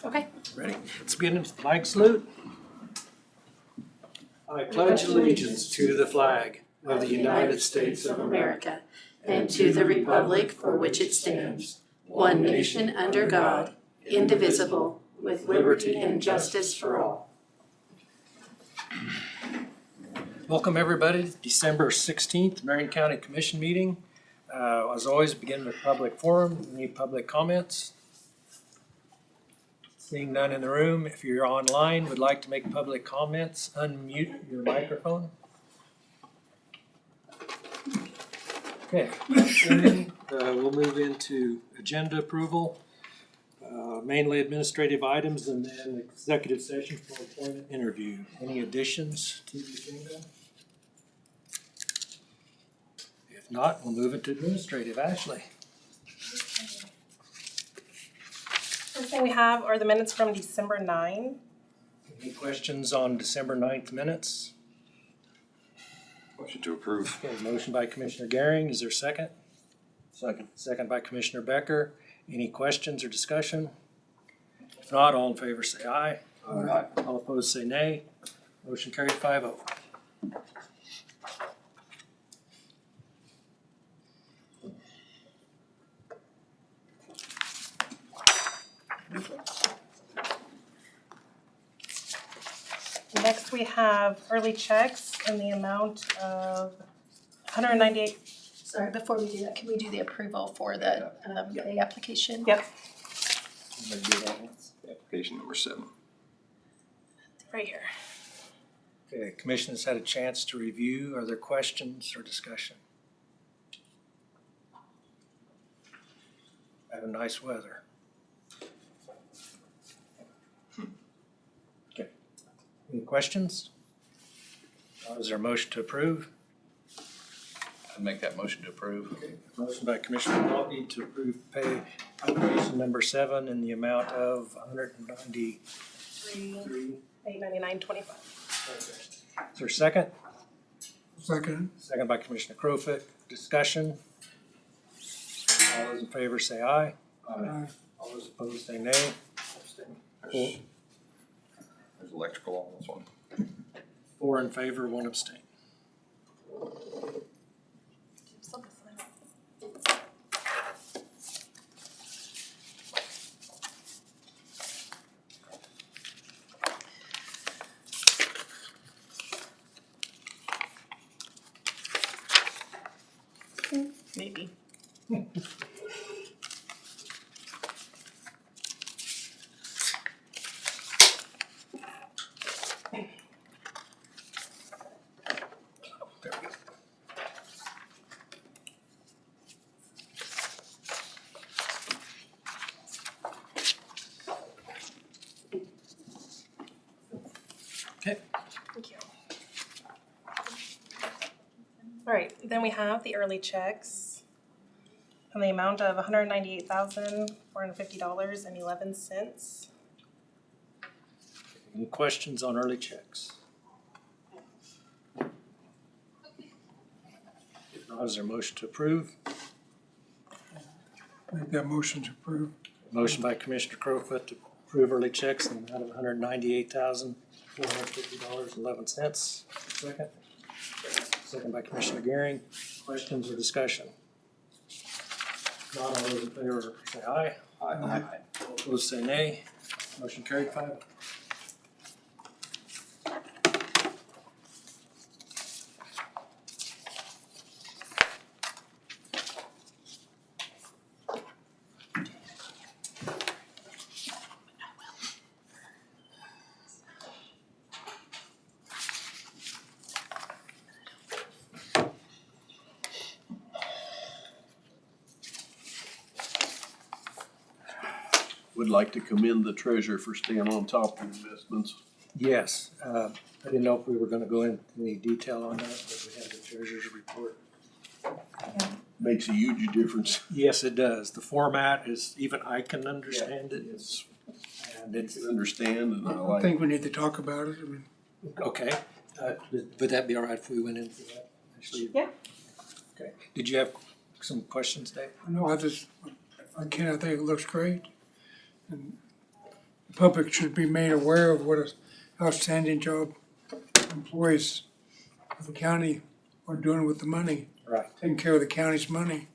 Okay. Ready? Let's begin with the flag salute. I pledge allegiance to the flag of the United States of America and to the republic for which it stands, one nation under God, indivisible, with liberty and justice for all. Welcome everybody to December 16th, Marion County Commission meeting. As always, begin with public forum. Any public comments? Seeing none in the room, if you're online, would like to make public comments, unmute your microphone. Okay, we'll move into agenda approval, mainly administrative items and then executive session for employment interview. Any additions to the agenda? If not, we'll move into administrative. Ashley. First thing we have are the minutes from December 9. Any questions on December 9th minutes? Motion to approve. Okay, motion by Commissioner Gehring. Is there a second? Second. Second by Commissioner Becker. Any questions or discussion? If not, all in favor say aye. Aye. All opposed say nay. Motion carried 5-0. Next we have early checks in the amount of $198. Sorry, before we do that, can we do the approval for the pay application? Yep, Application number 7. right here. Okay, commission has had a chance to review. Are there questions or discussion? Have a nice weather. Okay. Any questions? Is there a motion to approve? I'd make that motion to approve. Okay. Motion by Commissioner Welty to approve pay application number 7 in the amount of $193. $899.25. Is there a second? Second. Second by Commissioner Crowfoot. Discussion. All those in favor say aye. Aye. All those opposed say nay. There's electrical on this one. 4 in favor, 1 abstain. Maybe. There we go. Okay. Thank you. All right, then we have the early checks in the amount of $198,450.11. Any questions on early checks? If not, is there a motion to approve? Make that motion to approve. Motion by Commissioner Crowfoot to approve early checks in the amount of $198,450.11. Second. Second by Commissioner Gehring. Questions or discussion? Not all those in favor say aye. Aye. All opposed say nay. Motion carried 5. Would like to commend the treasurer for staying on top of investments. Yes, I didn't know if we were gonna go into any detail on that, but we had the treasurer's report. Makes a huge difference. Yes, it does. The format is, even I can understand it. It's, And you it's, can understand and I I like. think we need to talk about it. I mean, okay, would that be all right if we went into that? Actually, Yeah. okay. Did you have some questions, Dave? I know I just, I think it looks great. And the public should be made aware of what an outstanding job employees of the county are doing with the money, Right. taking care of the county's money.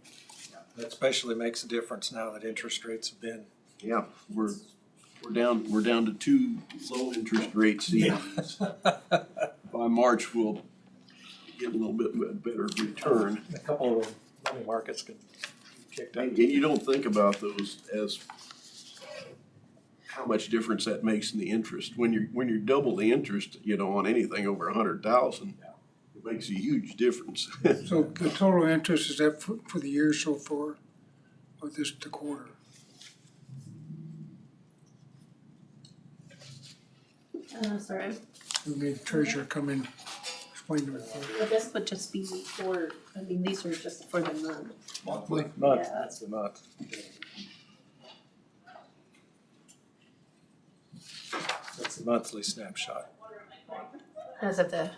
That especially makes a difference now that interest rates have been. Yeah, we're down to 2 low interest rate seasons. By March, we'll get a little bit better return. A couple of money markets can kicked up. And you don't think about those as how much difference that makes in the interest. When you're double the interest, on anything over 100,000, it makes a huge difference. So the total interest is that for the year so far, or the quarter? Sorry. We need the treasurer come in, explain to us. Well, this would just be for, these are just for the month. Monthly. Month, Yeah. that's the month. That's the monthly snapshot. As of the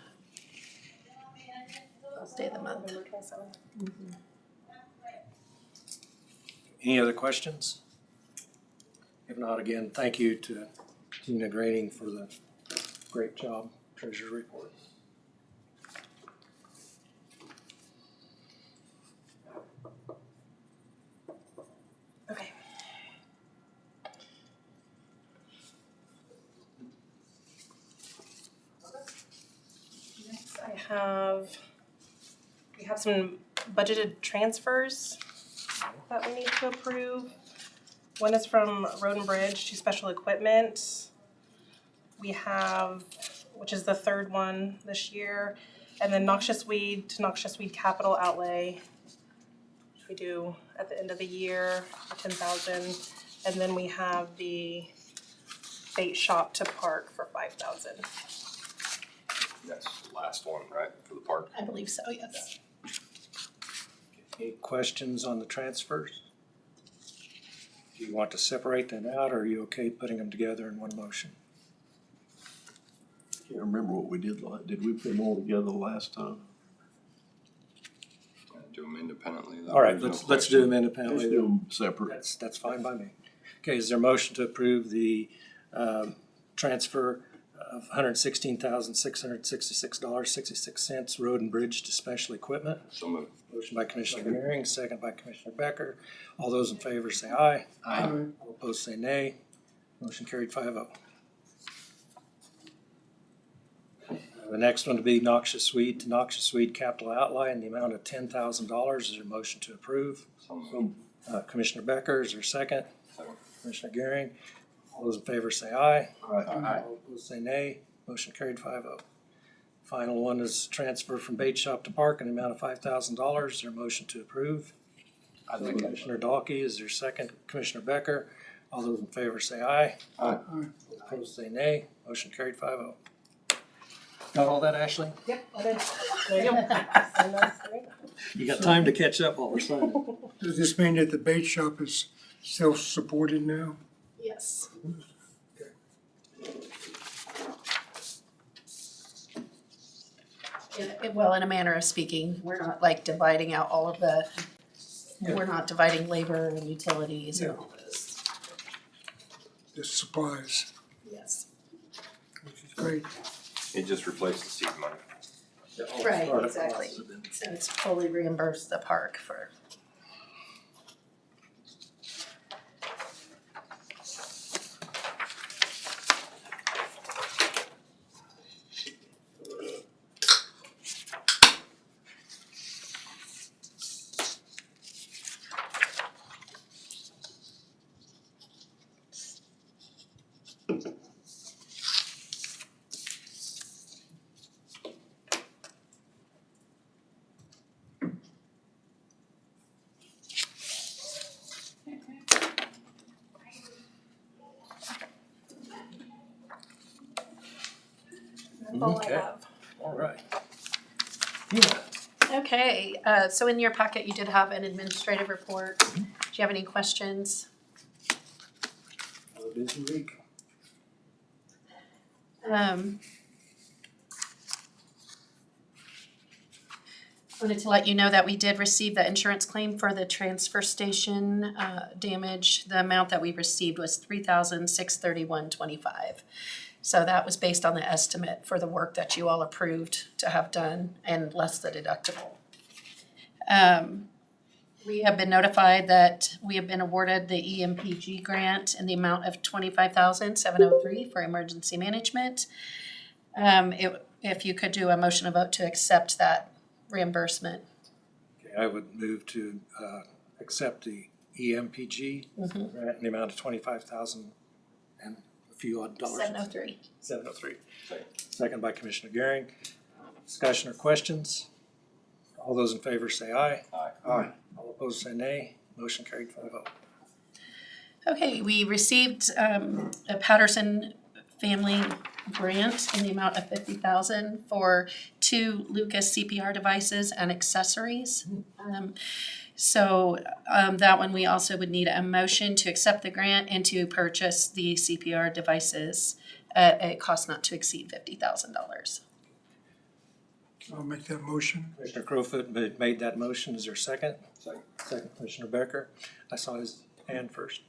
last day of the month. November 27th. Any other questions? If not, again, thank you to Tina Graining for the great job, treasurer report. Okay. Next we have some budgeted transfers that we need to approve. One is from Road and Bridge to special equipment. We have, which is the third one this year, and then noxious weed to noxious weed capital outlay, which we do at the end of the year for 10,000. And then we have the bait shop to park for 5,000. That's the last one, right, for the park? I believe so, yes. Any questions on the transfers? Do you want to separate them out, or are you okay putting them together in one motion? Can't remember what we did. Did we put them all together last time? Do them independently. All right, There's no let's do them question. Let's independently. do them separate. That's fine by me. Okay, is there a motion to approve the transfer of $116,666.66 road and bridge to special equipment? So moved. Motion by Commissioner Herring, second by Commissioner Becker. All those in favor say aye. Aye. All opposed say nay. Motion carried 5-0. The next one to be noxious weed to noxious weed capital outlay in the amount of $10,000. Is there a motion to approve? So moved. Commissioner Becker, is there a second? Second. Commissioner Gehring. All those in favor say aye. Aye. All opposed say nay. Motion carried 5-0. Final one is transfer from bait shop to park in the amount of $5,000. Is there a motion to approve? I'd make that. Commissioner Dalkey, is there a second? Commissioner Becker. All those in favor say aye. Aye. Opposed say nay. Motion carried 5-0. Got all that, Ashley? Yep, that is. There you go. Sign those three. You got time to catch up while we're signing. Does this mean that the bait shop is self-supported now? Yes. Well, in a manner of speaking, we're not like dividing out all of the, we're not dividing labor and utilities and all those. The supplies, Yes. which is great. It just replaced the seed money. Right, exactly. So it's fully reimbursed the park for. That's all I Okay. have. All right. Okay, so in your packet, you did have an administrative report. Do you have any questions? Have a busy week. Wanted to let you know that we did receive the insurance claim for the transfer station damage. The amount that we received was $3,631.25. So that was based on the estimate for the work that you all approved to have done and less the deductible. We have been notified that we have been awarded the EMPG grant in the amount of $25,703 for emergency management. If you could do a motion of vote to accept that reimbursement. Okay, I would move to accept the EMPG grant in the amount of $25,000 and a few odd dollars. $703. $703. Second by Commissioner Gehring. Discussion or questions? All those in favor say aye. Aye. All opposed say nay. Motion carried 5-0. Okay, we received a Patterson family grant in the amount of $50,000 for 2 Lucas CPR devices and accessories. That one, we also would need a motion to accept the grant and to purchase the CPR devices at a cost not to exceed $50,000. I'll make that motion. Commissioner Crowfoot made that motion. Is there a second? Second, Commissioner Becker. I saw his hand first.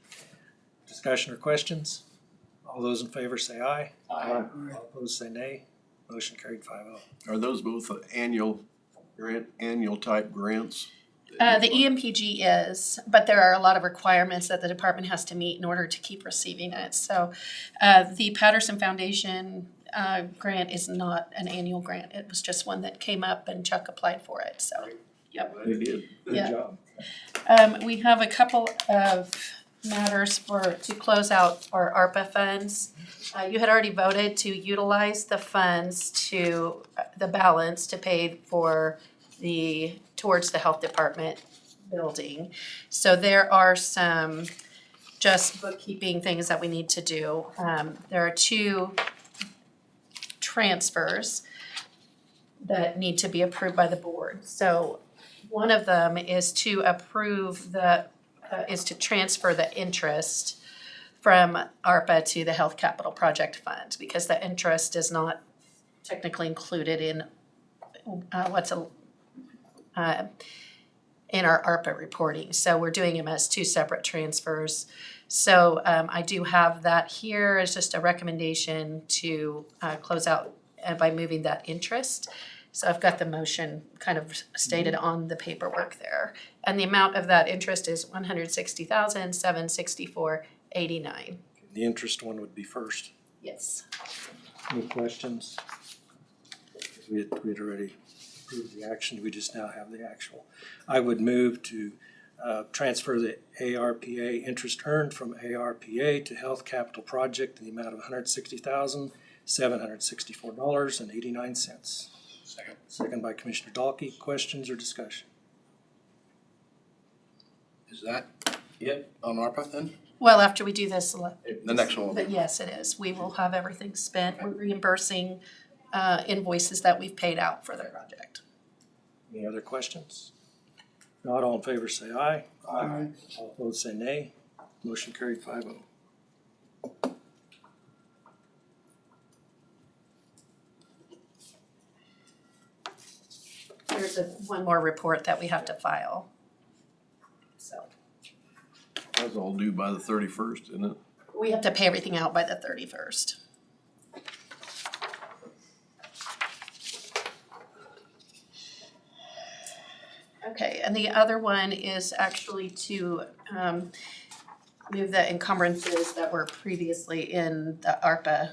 Discussion or questions? All those in favor say aye. All opposed say nay. Motion carried 5-0. Are those both annual type grants? The EMPG is, but there are a lot of requirements that the department has to meet in order to keep receiving it. So the Patterson Foundation grant is not an annual grant. It was just one that came up and Chuck applied for it, so, yep. They did. Good Yeah. job. We have a couple of matters to close out our ARPA funds. You had already voted to utilize the funds the balance to pay for towards the health department building. So there are some just bookkeeping things that we need to do. There are 2 transfers that need to be approved by the board. So one of them is to transfer the interest from ARPA to the Health Capital Project Fund, because the interest is not technically included in in our ARPA reporting. So we're doing them as 2 separate transfers. So I do have that here as just a recommendation to close out by moving that interest. So I've got the motion kind of stated on the paperwork there. And the amount of that interest is $160,764.89. The interest one would be first. Yes. Any questions? We had already approved the action. We just now have the actual. I would move to transfer the ARPA interest earned from ARPA to Health Capital Project in the amount of $160,764.89. Second by Commissioner Dahlke. Questions or discussion? Is that it on ARPA then? Well, after we do this, The next one will be. but yes, it is. We will have everything spent. We're reimbursing invoices that we've paid out for the project. Any other questions? Not all in favor say aye. Aye. All opposed say nay. Motion carried 5-0. There's one more report that we have to file. So That's all due by the 31st, isn't it? we have to pay everything out by the 31st. Okay, and the other one is actually to move the encumbrances that were previously in the ARPA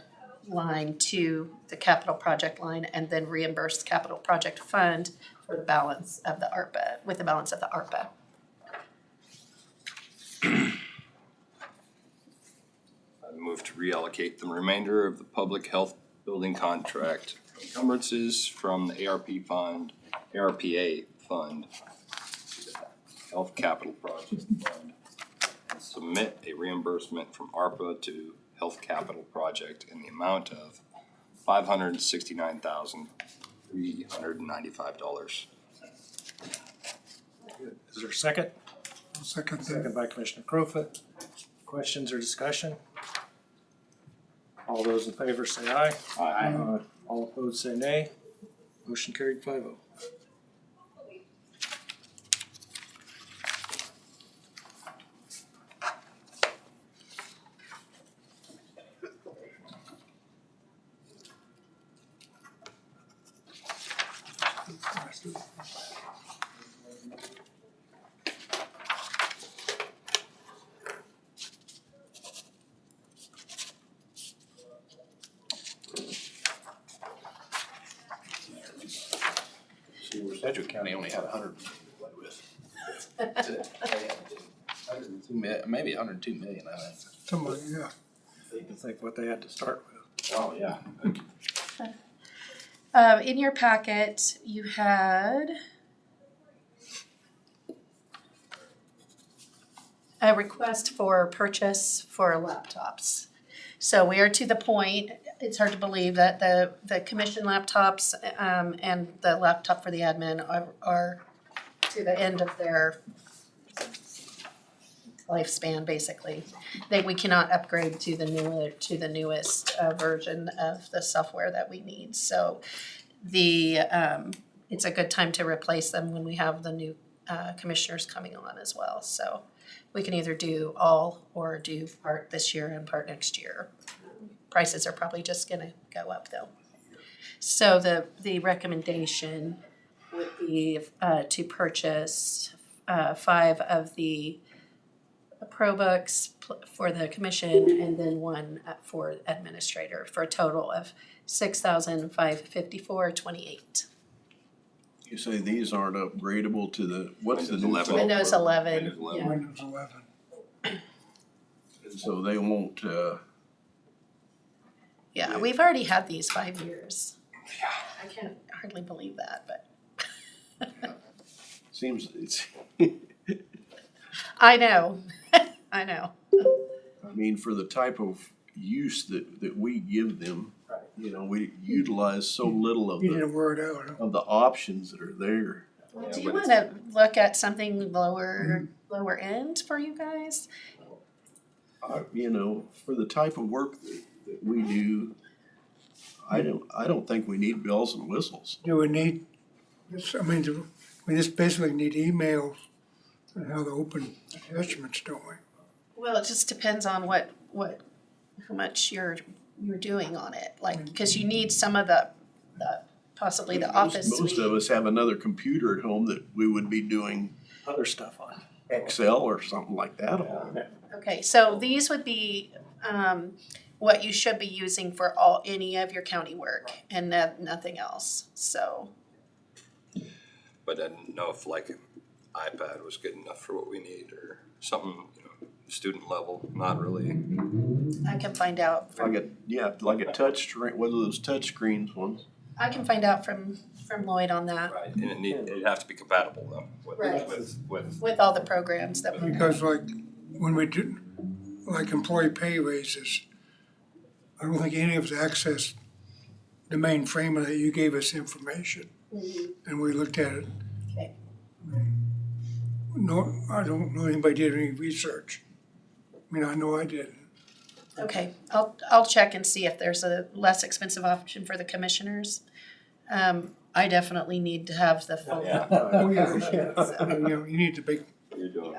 line to the capital project line and then reimburse the capital project fund for the balance of the ARPA, with the balance of the ARPA. I move to reallocate the remainder of the public health building contract encumbrances from the ARPA fund to the Health Capital Project Fund, and submit a reimbursement from ARPA to Health Capital Project in the amount of $569,395. Is there a second? I'll second that. Second by Commissioner Crowfoot. Questions or discussion? All those in favor say aye. Aye. All opposed say nay. Motion carried 5-0. See, where Sedgwick County only had 100 to play with. Maybe 102 million, I think. Somebody, yeah. You can think what they had to start with. Oh, yeah. In your packet, you had a request for purchase for laptops. So we are to the point, it's hard to believe that the commission laptops, and the laptop for the admin are to the end of their lifespan, basically. We cannot upgrade to the newest version of the software that we need. So it's a good time to replace them when we have the new commissioners coming on as well. So we can either do all or do part this year and part next year. Prices are probably just gonna go up though. So the recommendation would be to purchase 5 of the ProBooks for the commission and then 1 for administrator for a total of $6,554.28. You say these aren't upgradable to the, what's the new? Windows 11. Windows 11, Windows 11. yeah. Windows 11. And so they won't, Yeah, we've already had these 5 years. I can't hardly believe that, but seems, it's, I know, I know. I mean, for the type of use that we give them, you know, we utilize so little of You the, didn't wear it out, huh? of the options that are there. Do you wanna look at something lower end for you guys? You know, for the type of work that we do, I don't think we need bells and whistles. Do we need, we just basically need emails and how to open attachments, don't we? Well, it just depends on how much you're doing on it, like, because you need some of the possibly the office Most suite. of us have another computer at home that we would be doing Other stuff on. Excel or something like that on. Okay, so these would be what you should be using for any of your county work and nothing else, so. But I didn't know if like an iPad was good enough for what we need or something, you know, student level, not really. I can find out from Like a touch screen, one of those touch screens ones. I can find out from Lloyd on that, Right, and it'd have to be compatible though, Right. with with all the programs that we. Because like, when we do, like employee pay raises, I don't think any of us accessed the mainframe that you gave us information, and we looked at it. Okay. No, I don't know anybody did any research. I mean, I know I didn't. Okay, I'll check and see if there's a less expensive option for the commissioners. I definitely need to have the full. Oh, yeah, you know, you need the big, you're doing.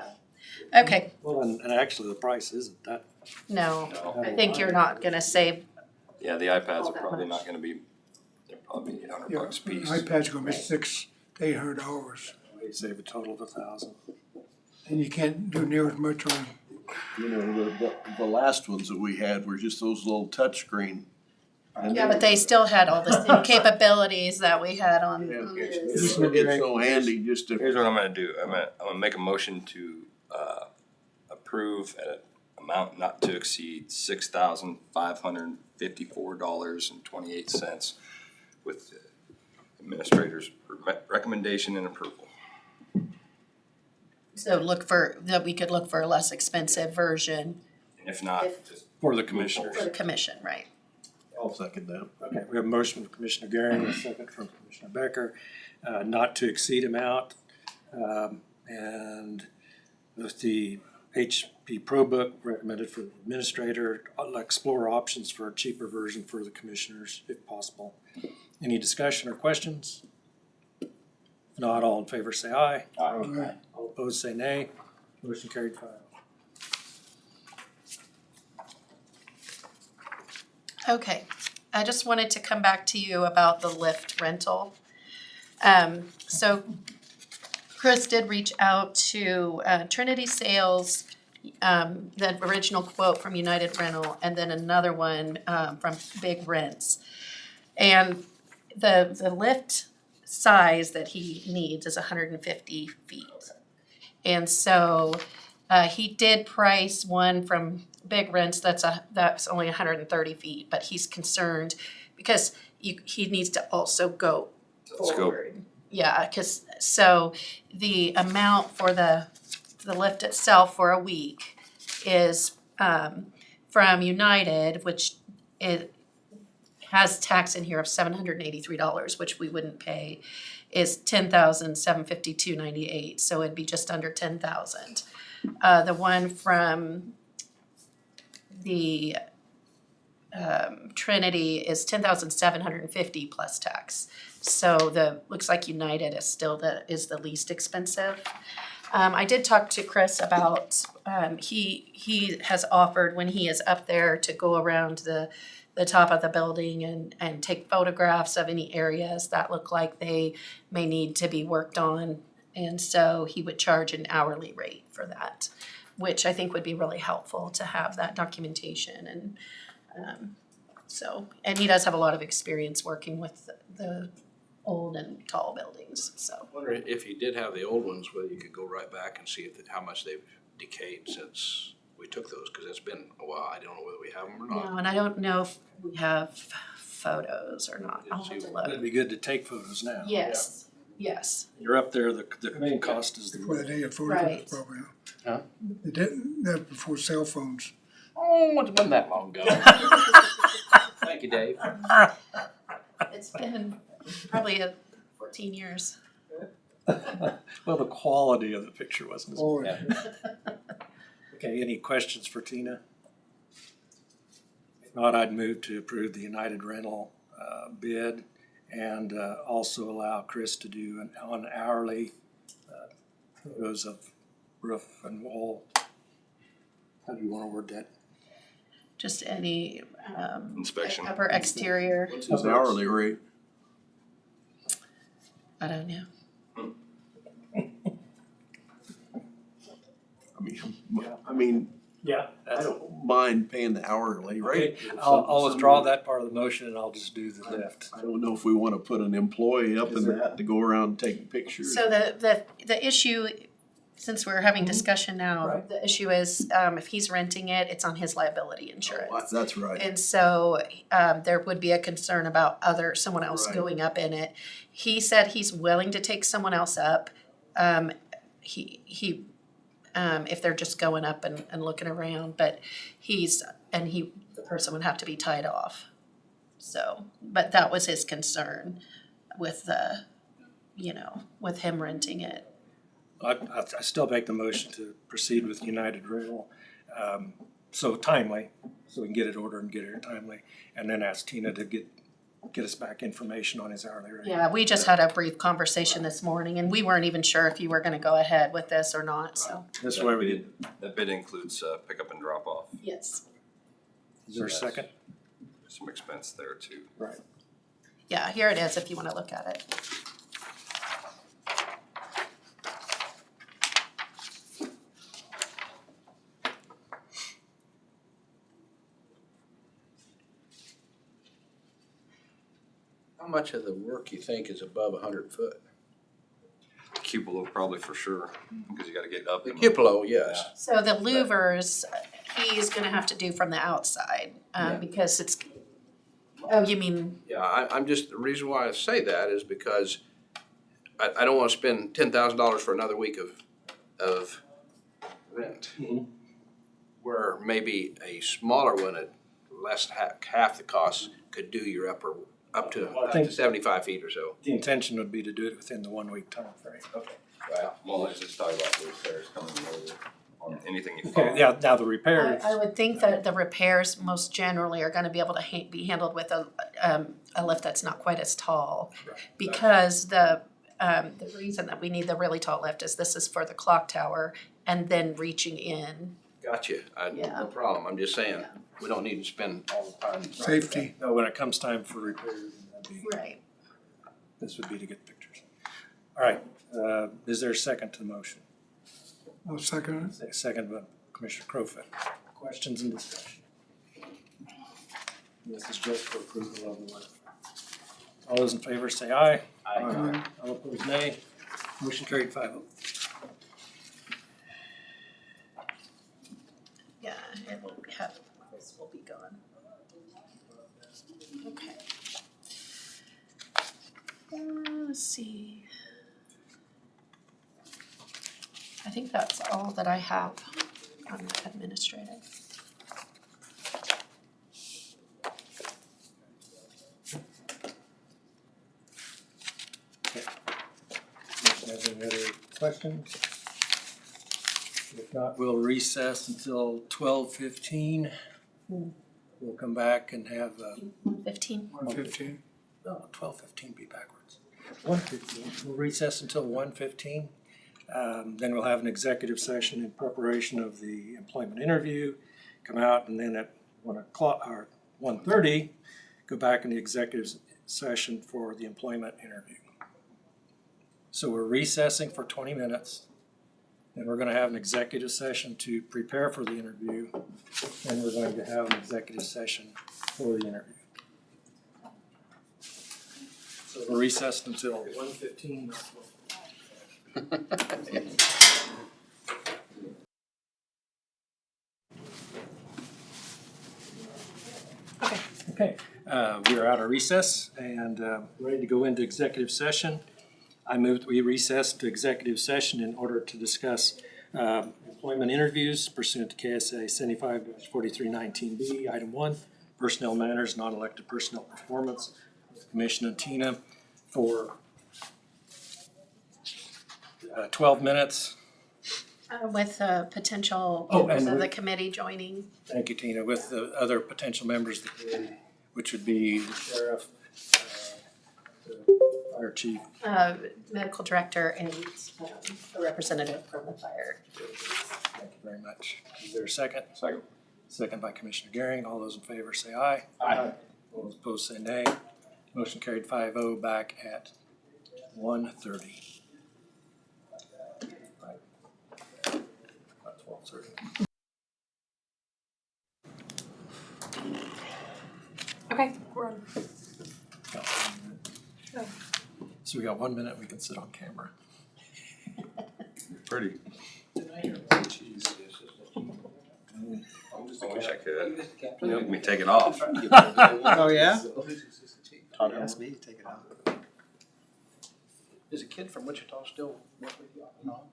Okay, Well, and actually the price isn't that. no, I think you're not gonna save, Yeah, the iPads All are that probably much. not gonna be, they're probably $800 yeah, a piece. iPad's gonna be $600-800, We save a total of $1,000. and you can't do near as much on. You know, the last ones that we had were just those little touch screen. And yeah, but they still had all the same capabilities that we had on Yeah, this. it's so handy just to. Here's what I'm gonna do, I'm gonna make a motion to, approve at an amount not to exceed $6,554.28 with the administrator's recommendation and approval. So we could look for a less expensive version And if not, If- just For the commissioners. for the commission, right? I'll second that. Okay, we have a motion from Commissioner Garing, a second from Commissioner Becker, not to exceed amount. And with the HP ProBook recommended for the administrator, I'll explore options for a cheaper version for the commissioners if possible. Any discussion or questions? If not, all in favor say aye. Aye. All opposed say nay. Motion carried 5. Okay, I just wanted to come back to you about the lift rental. So Chris did reach out to Trinity Sales, the original quote from United Rental, and then another one from Big Rents. And the lift size that he needs is 150 feet. And so he did price one from Big Rents that's only 130 feet, but he's concerned because he needs to also go forward. Yeah, because so the amount for the lift itself for a week is from United, which it has tax in here of $783, which we wouldn't pay, is $10,752.98. So it'd be just under $10,000. The one from the Trinity is $10,750 plus tax. So looks like United is still is the least expensive. I did talk to Chris about, he has offered when he is up there to go around the top of the building and take photographs of any areas that look like they may need to be worked on. And so he would charge an hourly rate for that, which I think would be really helpful to have that documentation. And and he does have a lot of experience working with the old and tall buildings, so. I wonder if you did have the old ones, whether you could go right back and see how much they've decayed since we took those, because it's been a while. I don't know whether we have them or not. No, and I don't know if we have photos or not. I'll have to look. It'd be good to take photos now. Yes, yes. You're up there, the main cost is Before the the, day of Right. photographs, probably. Huh? It didn't, that before cell phones. Oh, it wasn't that long ago. Thank you, Dave. It's been probably 14 years. well, the quality of the picture wasn't as Oh, Yeah. Okay, any questions for Tina? If not, I'd move to approve the United Rental bid and also allow Chris to do an hourly photos of roof and wall. How do you want to word that? Just any Inspection. upper exterior, What's his hourly rate? I don't know. I mean, Yeah. I don't mind paying the hourly rate. Okay, I'll withdraw that part of the motion and I'll just do the lift. I don't know if we wanna put an employee up in that to go around taking pictures. So the issue, since we're having discussion now, Right. the issue is if he's renting it, it's on his liability insurance. That's right. And so there would be a concern about someone else Right. going up in it. He said he's willing to take someone else up. If they're just going up and looking around, but the person would have to be tied off. So, but that was his concern with with him renting it. I still make the motion to proceed with United Rental, so timely, so we can get it ordered and get it timely, and then ask Tina to get us back information on his hourly rate. Yeah, we just had a brief conversation this morning, and we weren't even sure if you were gonna go ahead with this or not, so. This way we did. That bid includes pickup and drop off. Yes. Is there a second? There's some expense there too. Right. Yeah, here it is if you wanna look at it. How much of the work you think is above 100 foot? Cupola probably for sure, because you gotta get up. The and- cupola, yes. So the louvers, he's gonna have to do from the outside, Yeah. because oh, you mean, Yeah, I'm just, the reason why I say that is because I don't wanna spend $10,000 for another week of rent. Where maybe a smaller one at half the cost could do your up to Well, I think- 75 feet or so. The intention would be to do it within the 1 week time frame. Well, let's just talk about the repairs coming over on anything you Okay, find. yeah, now the repairs, I would think that the repairs most generally are gonna be able to be handled with a lift that's not quite as tall. Because the reason that we need the really tall lift is this is for the clock tower and then reaching in. Gotcha, Yeah. no problem, I'm just saying, we don't need to spend all the time. Safety. no, when it comes time for repairs, that'd be, Right. this would be to get pictures. All right, is there a second to the motion? I'll second it. Second by Commissioner Crowfoot. Questions and discussion? This is just for approval of the letter. All those in favor say aye. Aye. All opposed, nay. Motion carried 5-0. Yeah, it will have, this will be gone. Okay. Let's see. I think that's all that I have on administrative. Have any other questions? If not, we'll recess until 12:15. We'll come back and have, 15. 1:15. no, 12:15 be backwards. 1:15, we'll recess until 1:15. Then we'll have an executive session in preparation of the employment interview, come out, and then at 1:30, go back in the executive session for the employment interview. So we're recessing for 20 minutes, and we're gonna have an executive session to prepare for the interview, and we're going to have an executive session for the interview. So we're recessed until 1:15. Okay, we are out of recess and ready to go into executive session. I move that we recess to executive session in order to discuss employment interviews pursuant to KSA 75-4319B, item 1, personnel matters, non-elected personnel performance, with Commissioner Tina for 12 minutes. With potential Oh, members and of the with- committee joining. Thank you, Tina, with the other potential members of the committee, which would be the sheriff, the fire chief. Medical director and a representative from the fire. Thank you very much. Is there a second? Second. Second by Commissioner Gehring. All those in favor say aye. Aye. All those opposed say nay. Motion carried 5-0, back at 1:30. About 12:30. Okay, we're on. So we got 1 minute, we can sit on camera. Pretty. I wish I could. Let me take it off. Oh, yeah? Todd asked me to take it out. Is a kid from Wichita still work with you? No.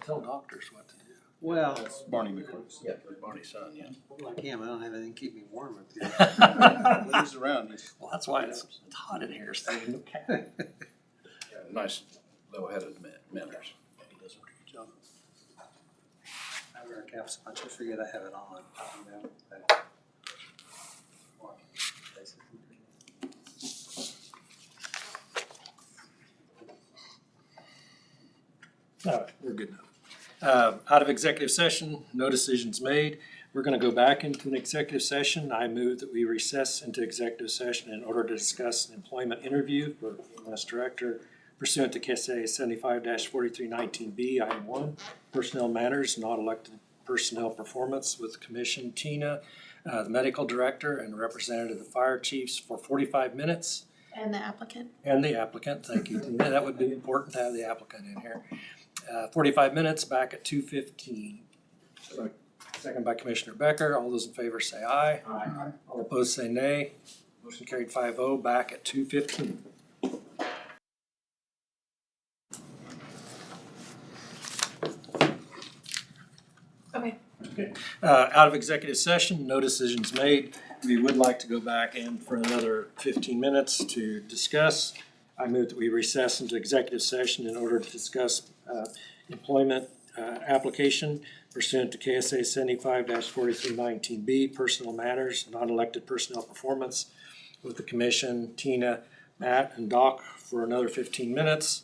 Tell doctors what to do. Well, That's Barney McCoy. Yeah, Barney's son, yeah. like him, I don't have anything to keep me warm up here. When he's around, he's Well, that's why it's hot in here, so no cat. Yeah, nice level-headed manners. He does a good job. I wear a cap so much, I forget I have it on. All right, we're good now. Out of executive session, no decisions made. We're gonna go back into an executive session. I move that we recess into executive session in order to discuss an employment interview for EMS director pursuant to KSA 75-4319B, item 1, personnel matters, not elected personnel performance, with Commission Tina, the medical director, and representative of the fire chiefs for 45 minutes. And the applicant. And the applicant, thank you, Tina. That would be important to have the applicant in here. 45 minutes, back at 2:15. Second by Commissioner Becker. All those in favor say aye. Aye. All opposed say nay. Motion carried 5-0, back at 2:15. Okay. Out of executive session, no decisions made. We would like to go back in for another 15 minutes to discuss. I move that we recess into executive session in order to discuss employment application pursuant to KSA 75-4319B, personal matters, non-elected personnel performance, with the commission, Tina, Matt, and Doc for another 15 minutes.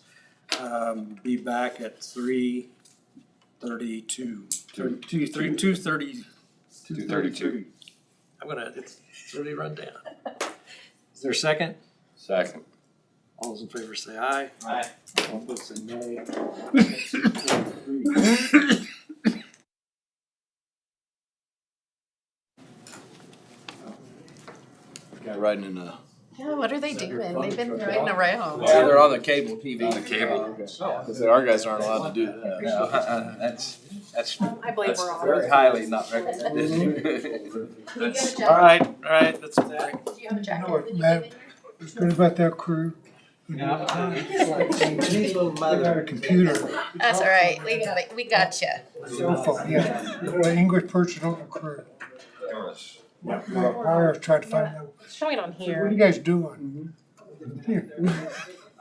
Be back at 3:32. 2:32. It's really run down. Is there a second? Second. All those in favor say aye. Aye. All opposed say nay. Guy riding in a. Yeah, what are they doing? They've been riding around. Yeah, they're on the cable TV. On the cable. Okay. Our guys aren't allowed to do that. No, that's I believe we're all. very highly not recommended. All right, that's Do you have a You jacket? know what, Did you Matt, give me what's good about that crew? They got a computer, That's all right. We got it. We got you. cell phone, yeah. You got an English person on the crew. I was trying to find out, Showing it on what are here. you guys doing? Here,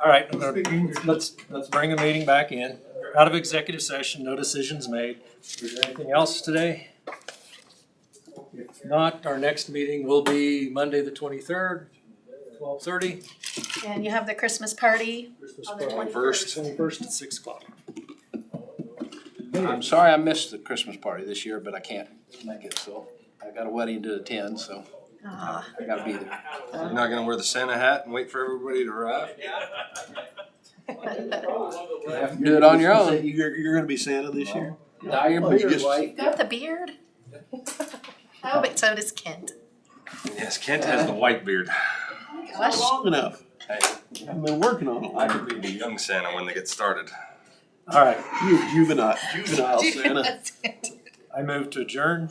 All right, let's bring the meeting back in. Out of executive session, no decisions made. Is there anything else today? If not, our next meeting will be Monday, the 23rd, 12:30. And you have the Christmas party on the 21st. 21st at 6 o'clock. I'm sorry I missed the Christmas party this year, but I can't make it, so I got a wedding to attend, so Ah, I gotta be there. You're not gonna wear the Santa hat and wait for everybody to arrive? Do it on your own. You're gonna be Santa this year? Dye your Oh, you beard just- white. got the beard? Oh, but so does Kent. Yes, Kent has the white beard. Gosh. Long enough. Hey, I've been working on I it. could be the young Santa when they get started. All right, You're juvenile Santa. I move to adjourn.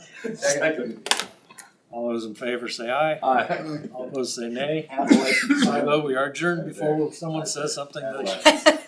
All those in favor say aye. Aye. All opposed say nay. 5-0, we are adjourned before someone says something that